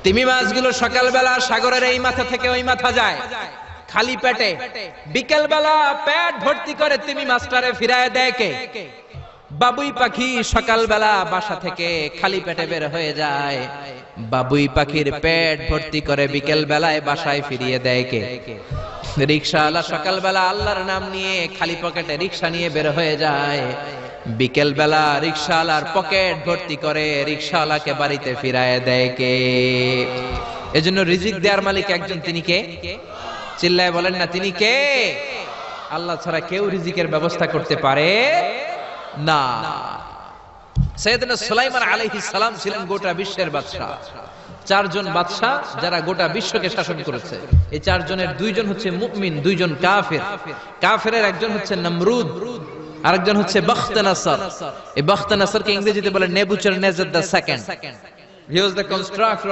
তিমি মাছগুলো সকালবেলা সাগরের এই মাথা থেকে ওই মাথা যায় খালি পেটে, বিকেল বেলা পেট ভর্তি করে তিমি মাছটারে ফিরায় দেয় কে? বাবুই পাখি সকালবেলা বাসা থেকে খালি পেটে বের হয়ে যায়, বাবুই পাখির পেট ভর্তি করে বিকেল বেলায় বাসায় ফিরিয়ে দেয় কে? রিকশাওয়ালা সকালবেলা আল্লাহর নাম নিয়ে খালি পকেটে রিকশা নিয়ে বের হয়ে যায়, বিকেল বেলা রিকশাওয়ালার পকেট ভর্তি করে রিকশাওয়ালাকে বাড়িতে ফিরায় দেয় কে? এজন্য রিজিক দেওয়ার মালিক একজন, তিনি কে? চিল্লায় বলেন না, তিনি কে? আল্লাহ ছাড়া কেউ রিজিকের ব্যবস্থা করতে পারে না। সাইয়েদনা সুলাইমান আলাইহিস সালাম ছিলেন গোটা বিশ্বের বাদশা। চারজন বাদশা যারা গোটা বিশ্বকে শাসন করেছে, এই চারজনের দুইজন হচ্ছে মুমিন, দুইজন কাফের। কাফেরের একজন হচ্ছে নমরুদ, আরেকজন হচ্ছে বখতনাসর। এই বখতনাসরকে ইংরেজিতে বলে Nebuchadnezzar the second. He was the constructor